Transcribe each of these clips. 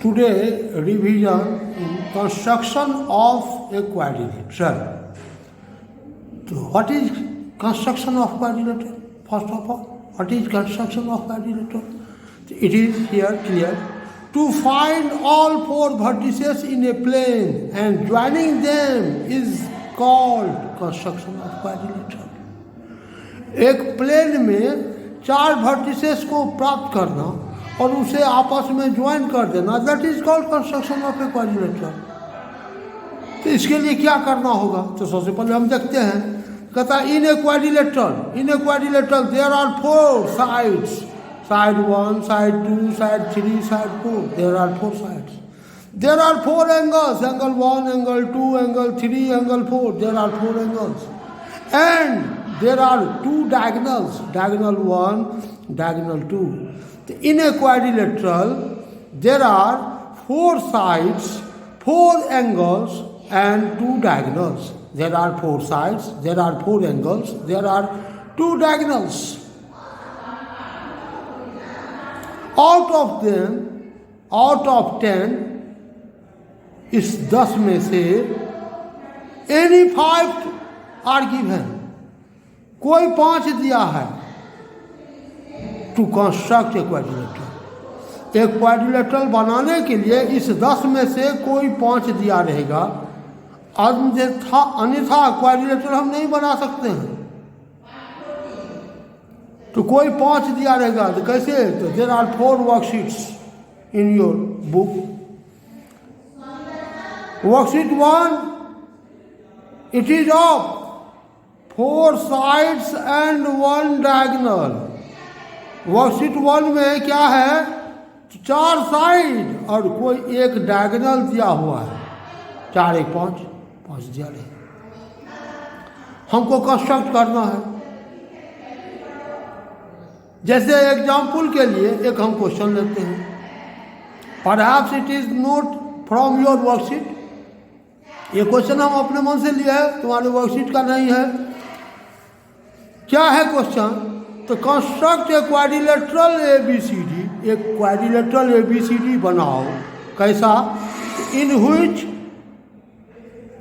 Today, revision construction of a quadrilateral. So, what is construction of quadrilateral? First of all, what is construction of quadrilateral? It is here clear. To find all four vertices in a plane and joining them is called construction of quadrilateral. एक plane में चार vertices को प्राप्त करना और उसे आपस में ज्वाइन कर देना, that is called construction of a quadrilateral. तो इसके लिए क्या करना होगा? तो सबसे पहले हम देखते हैं, कहता है in a quadrilateral there are four sides, side 1, side 2, side 3, side 4, there are four sides. There are four angles, angle 1, angle 2, angle 3, angle 4, there are four angles and there are two diagonals, diagonal 1, diagonal 2. In a quadrilateral, there are four sides, four angles, and two diagonals. There are four sides, there are four angles, there are two diagonals. Out of them, out of 10, इस 10 में से any 5 are given. कोई 5 दिया है to construct a quadrilateral. एक quadrilateral बनाने के लिए इस 10 में से कोई 5 दिया रहेगा, अन्यथा क्वाड्रिलेटरल हम नहीं बना सकते हैं। तो कोई 5 दिया रहेगा, तो कैसे? तो there are 4 worksheets in your book. Worksheet 1, it is of 4 sides and 1 diagonal। Worksheet 1 में क्या है? 4 साइड और कोई एक डायगोनल दिया हुआ है। 4 1 5 दिया रहे, हमको कंस्ट्रक्ट करना है। जैसे एग्जाम्पल के लिए एक हम क्वेश्चन लेते हैं, perhaps it is note from your worksheet. ये क्वेश्चन हम अपने मन से लिया है, तुम्हारे वर्कशीट का नहीं है। क्या है क्वेश्चन? तो कंस्ट्रक्ट ए क्वाड्रिलेटरल ABCD, एक क्वाड्रिलेटरल ABCD बनाओ। कैसा? In which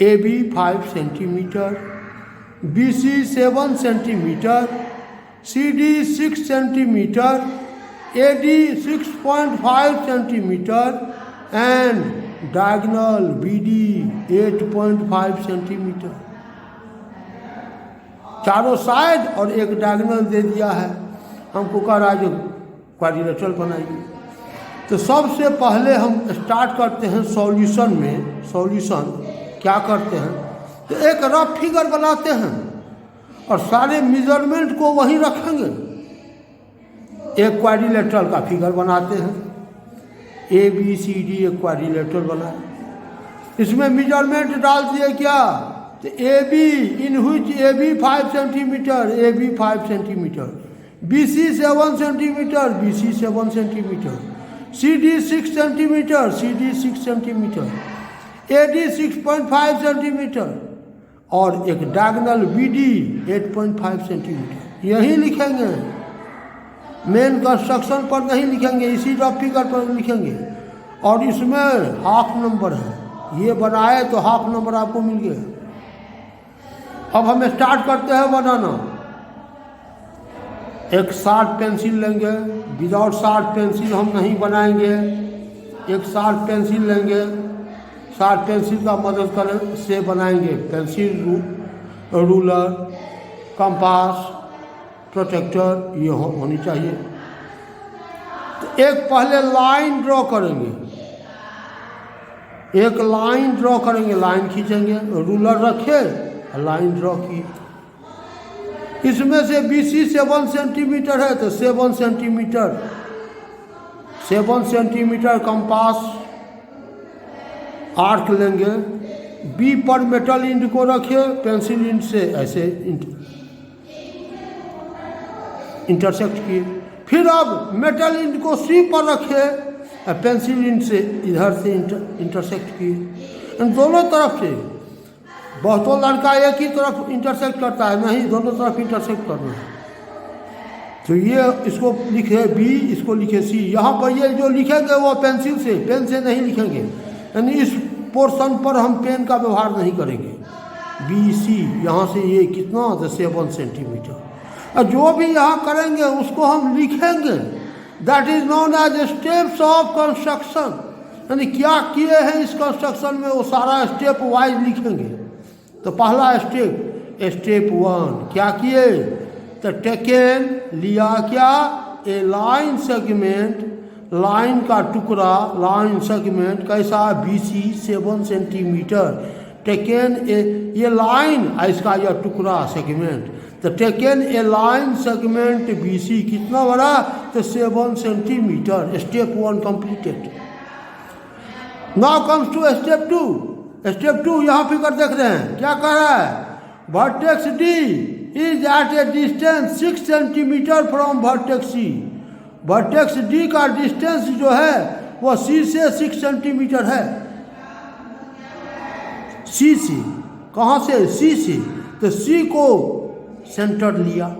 AB 5 centimetre, BC 7 centimetre, CD 6 centimetre, AD 6.5 centimetre and diagonal BD 8.5 centimetre. चारों साइड और एक डायगोनल दे दिया है, हमको कह रहा है जो क्वाड्रिलेटरल बनाइए। तो सबसे पहले हम स्टार्ट करते हैं सॉल्यूशन में। सॉल्यूशन क्या करते हैं? तो एक रफ फिगर बनाते हैं और सारे मेजरमेंट को वहीं रखेंगे। एक क्वाड्रिलेटरल का फिगर बनाते हैं, ABCD एक क्वाड्रिलेटरल बनाए, इसमें मेजरमेंट डाल दिए क्या? तो AB in which AB 5 centimetre, AB 5 centimetre, BC 7 centimetre, BC 7 centimetre, CD 6 centimetre, CD 6 centimetre, AD 6.5 centimetre और एक डायगोनल BD 8.5 सेंटीमीटर। यही लिखेंगे, मेन कंस्ट्रक्शन पर नहीं लिखेंगे, इसी रफ फिगर पर लिखेंगे। और इसमें हाफ नंबर है, ये बनाए तो हाफ नंबर आपको मिल गया। अब हम स्टार्ट करते हैं बनाना। एक शार्प पेंसिल लेंगे, विदाउट शार्प पेंसिल हम नहीं बनाएंगे। एक शार्प पेंसिल लेंगे, शार्प पेंसिल का मदद करें से बनाएंगे। पेंसिल, रूलर, कंपास, प्रोटेक्टर ये होनी चाहिए। तो एक पहले लाइन ड्रॉ करेंगे, एक लाइन ड्रॉ करेंगे, लाइन खींचेंगे, रूलर रखे, लाइन ड्रॉ की। इसमें से BC 7 सेंटीमीटर है तो 7 सेंटीमीटर, 7 सेंटीमीटर कंपास आर्क लेंगे। B पर मेटल इंड को रखे, पेंसिल इंड से ऐसे इंटरसेक्ट किए। फिर अब मेटल इंड को C पर रखे, पेंसिल इंड से इधर से इंटरसेक्ट किए। इन दोनों तरफ से, बहुतों लड़का एक ही तरफ इंटरसेक्ट करता है, नहीं दोनों तरफ इंटरसेक्ट करना है। तो ये इसको लिखे बी, इसको लिखे सी। यहाँ पर ये जो लिखेंगे वो पेंसिल से, पेन से नहीं लिखेंगे, यानी इस पोर्शन पर हम पेन का व्यवहार नहीं करेंगे। बी सी, यहाँ से ये कितना, 7 सेंटीमीटर। और जो भी यहाँ करेंगे उसको हम लिखेंगे। That is known as steps of construction, यानी क्या किए हैं इस कंस्ट्रक्शन में वो सारा स्टेप वाइज लिखेंगे। तो पहला स्टेप, स्टेप 1 क्या किए, तो टेकन लिया क्या, ए लाइन सेगमेंट, लाइन का टुकड़ा, लाइन सेगमेंट कैसा, BC 7 सेंटीमीटर। टेकन ए, ये लाइन, इसका यह टुकड़ा सेगमेंट, तो taken a line segment BC कितना बड़ा, तो 7 centimetre. Step 1 completed. Now comes to step 2। Step 2 यहाँ फिगर देख रहे हैं, क्या कह रहा है, vertex D is at a distance 6 centimetre from vertex C। Vertex D का डिस्टेंस जो है वो C से 6 सेंटीमीटर है। C से, कहाँ से, C से। तो C को सेंटर लिया।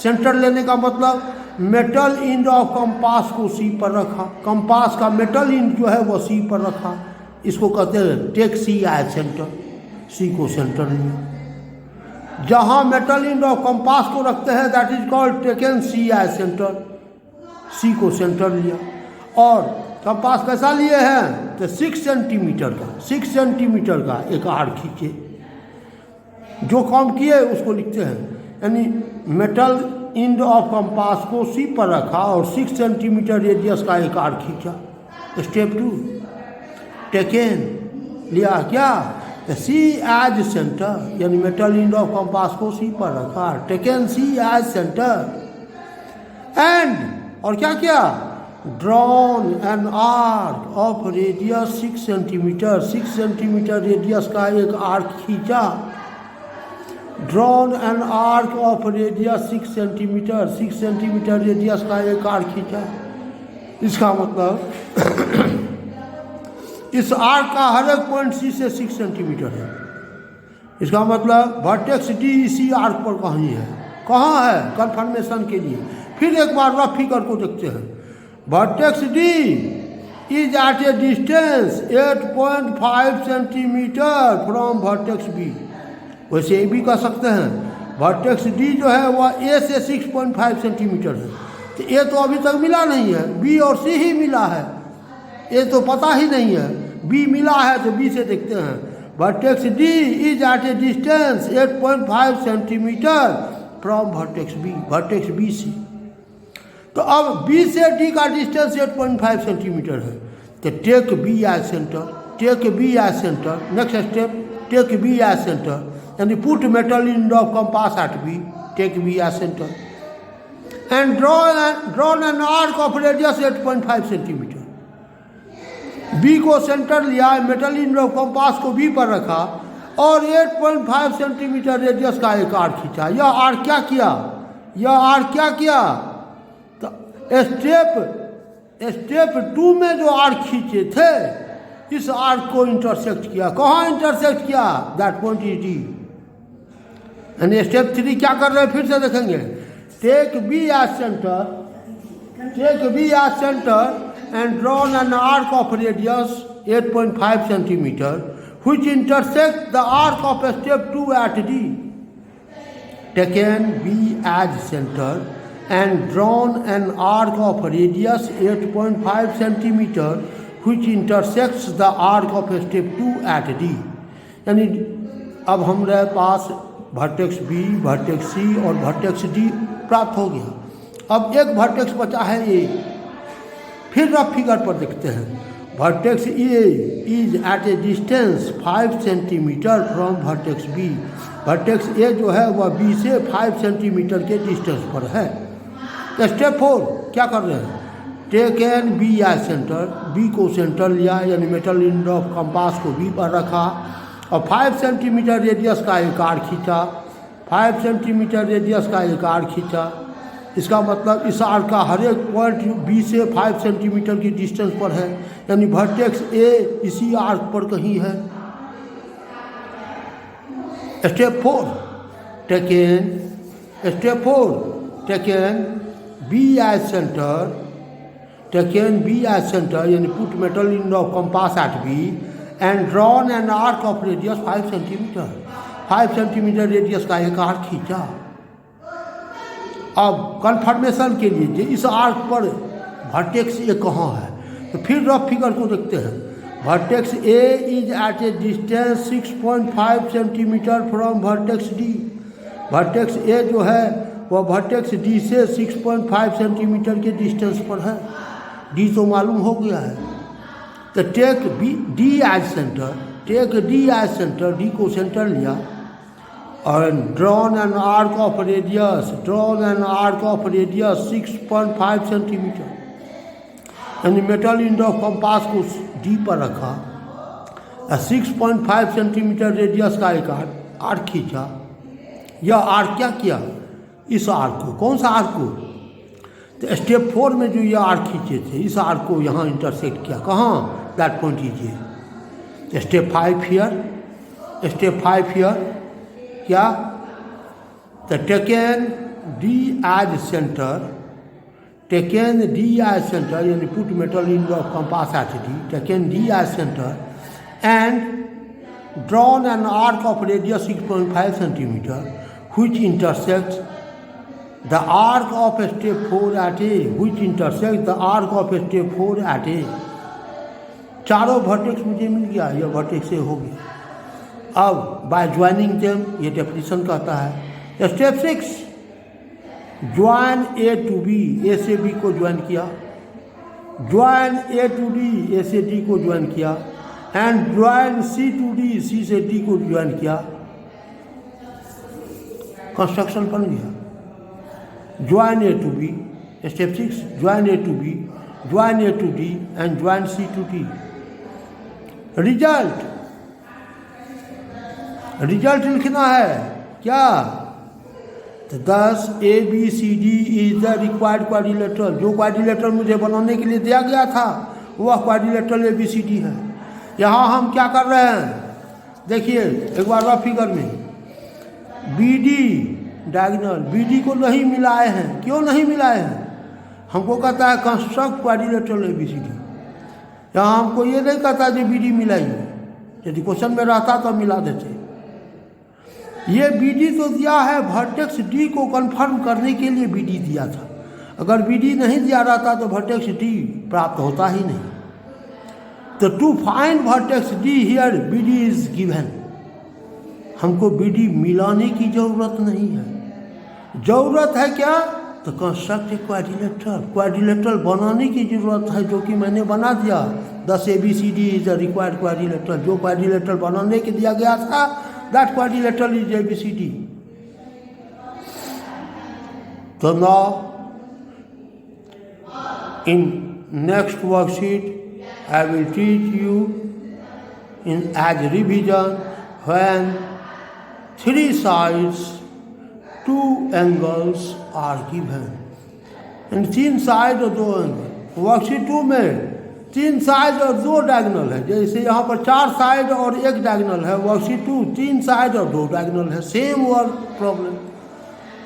सेंटर लेने का मतलब मेटल इंड ऑफ कंपास को C पर रखा, कंपास का मेटल इंड जो है वो C पर रखा। इसको कहते हैं take C as centre. C को सेंटर लिया। जहाँ मेटल इंड ऑफ कंपास को रखते हैं that is called taken C as centre. C को सेंटर लिया। और कंपास कैसा लिए हैं, तो 6 सेंटीमीटर का, 6 सेंटीमीटर का एक आर्क खींचे। जो काम किए उसको लिखते हैं, यानी मेटल इंड ऑफ कंपास को C पर रखा और 6 सेंटीमीटर रेडियस का एक आर्क खींचा। स्टेप 2 टेकन लिया क्या, C एज सेंटर, यानी मेटल इंड ऑफ कंपास को C पर रखा, taken C as centre. And, और क्या किया, drawn an arc of radius 6 centimetre, 6 centimetre radius का एक आर्क खींचा। Drawn an arc of radius 6 centimetre, 6 centimetre radius का एक आर्क खींचा। इसका मतलब इस आर्क का हर एक पॉइंट C से 6 सेंटीमीटर है। इसका मतलब वर्टेक्स D इसी आर्क पर कहीं है। कहाँ है, कंफर्मेशन के लिए फिर एक बार रफ फिगर को देखते हैं। Vertex D is at a distance 8.5 centimetre from vertex B। वैसे ये भी कह सकते हैं वर्टेक्स D जो है वह A से 6.5 सेंटीमीटर है। तो A तो अभी तक मिला नहीं है, B और C ही मिला है। ये तो पता ही नहीं है, B मिला है तो B से देखते हैं। Vertex D is at a distance 8.5 centimetre from vertex B, vertex B से। तो अब B से D का डिस्टेंस 8.5 सेंटीमीटर है। तो take B as centre, take B as centre. Next step, take B as centre, यानी put metal end of compass at B, take B as centre and drawn an arc of radius 8.5 centimetre. B को centre लिया, metal end of compass को B पर रखा और 8.5 centimetre radius का एक arc खींचा। यह आर्क क्या किया, यह आर्क क्या किया, तो स्टेप 2 में जो आर्क खींचे थे इस आर्क को इंटरसेक्ट किया। कहाँ इंटरसेक्ट किया, दैट पॉइंट इज D। यानी स्टेप 3 क्या कर रहे हैं, फिर से देखेंगे। Take B as centre, take B as centre and drawn an arc of radius 8.5 centimeter which intersects the arc of step 2 at D. Taken B as center and drawn an arc of radius 8.5 centimeter which intersects the arc of step 2 at D. यानी अब हमारे पास vertex B, vertex C और vertex D प्राप्त हो गया। अब एक vertex बचा है A। फिर रफ फिगर पर देखते हैं। Vertex A is at a distance 5 centimetre from vertex B। Vertex A जो है वह B से 5 सेंटीमीटर के डिस्टेंस पर है। स्टेप 4 क्या कर रहे हैं, take an B as centre, B को सेंटर लिया, यानी मेटल इंड ऑफ कंपास को B पर रखा और 5 सेंटीमीटर रेडियस का एक आर्क खींचा। 5 सेंटीमीटर रेडियस का एक आर्क खींचा। इसका मतलब इस आर्क का हर एक पॉइंट B से 5 सेंटीमीटर की डिस्टेंस पर है, यानी वर्टेक्स A इसी आर्क पर कहीं है। Step 4 taken B as center, taken B as center and put metal in the compass at B and drawn an arc of radius 5 cm. 5 cm radius का एक आर्क खींचा। अब कन्फर्मेशन के लिए जो इस आर्क पर वर्टेक्स ए कहाँ है, तो फिर रफ फिगर को देखते हैं। Vertex A is at a distance 6.5 centimetre from vertex D. Vertex A जो है वह वर्टेक्स डी से 6.5 सेंटीमीटर के डिस्टेंस पर है। डी तो मालूम हो गया है। तो take D as centre, take D as centre, D को सेंटर लिया और drawn an arc of radius, drawn an arc of radius 6.5 centimetre यानी मेटल इंड ऑफ कंपास को डी पर रखा, 6.5 सेंटीमीटर रेडियस का एक आर्क खींचा। यह आर्क क्या किया, इस आर्क को, कौन सा आर्क को, तो स्टेप 4 में जो ये आर्क खींचे थे इस आर्क को यहाँ इंटरसेक्ट किया। कहाँ, दैट पॉइंट कीजिए। स्टेप 5 हियर, स्टेप 5 हियर क्या, तो taken D as centre, taken D as centre यानी put metal in the compass at D, taken D as centre and drawn an arc of radius 6.5 centimetre which intersects the arc of step 4 at A, which intersects the arc of step 4 at A। चारों vertex मुझे मिल गया, यह vertex से हो गया। अब by joining them, ये डेफिनेशन कहता है। Step 6, join A to B, A से बी को ज्वाइन किया, join A to D, A से डी को ज्वाइन किया and join C to D, C से डी को ज्वाइन किया। कंस्ट्रक्शन बन गया। Join A to B, step 6, join A to B, join A to D and join C to D. Result, result लिखना है क्या, तो 10 ABCD is the required quadrilateral. जो क्वाड्रिलेटरल मुझे बनाने के लिए दिया गया था वह क्वाड्रिलेटरल ABCD है। यहाँ हम क्या कर रहे हैं, देखिए एक बार रफ फिगर में, BD डायगोनल, BD को नहीं मिलाए हैं। क्यों नहीं मिलाए हैं, हमको कहता है कंस्ट्रक्ट क्वाड्रिलेटरल ABCD। यहाँ हमको ये नहीं कहता जो BD मिलाइए, यदि क्वेश्चन में रहता तो मिला देते। ये BD तो दिया है वर्टेक्स D को कंफर्म करने के लिए BD दिया था। अगर BD नहीं दिया रहता तो वर्टेक्स D प्राप्त होता ही नहीं। तो to find vertex D here BD is given. हमको BD मिलाने की ज़रूरत नहीं है। ज़रूरत है क्या, तो कंस्ट्रक्ट क्वाड्रिलेटरल, क्वाड्रिलेटरल बनाने की ज़रूरत है, जो कि मैंने बना दिया। 10 ABCD is the required quadrilateral. जो क्वाड्रिलेटरल बनाने के दिया गया था दैट क्वाड्रिलेटरल इज ABCD। तो now in next worksheet I will teach you in as revision when 3 sides, 2 angles are given। and 3 side और 2 एंगल। वर्कशीट 2 में 3 साइड और 2 डायगोनल है, जैसे यहाँ पर 4 साइड और 1 डायगोनल है। वर्कशीट 2 3 साइड और 2 डायगोनल है, सेम वर्क प्रॉब्लम।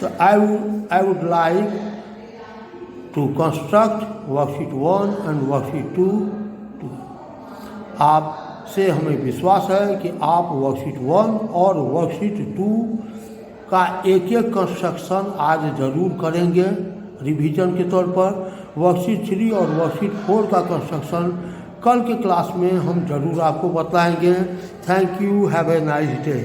तो I would like to construct worksheet 1 and worksheet 2। आपसे हमें विश्वास है कि आप वर्कशीट 1 और वर्कशीट 2 का एक एक कंस्ट्रक्शन आज ज़रूर करेंगे रिवीजन के तौर पर। वर्कशीट 3 और वर्कशीट 4 का कंस्ट्रक्शन कल के क्लास में हम ज़रूर आपको बताएंगे। Thank you, have a nice day.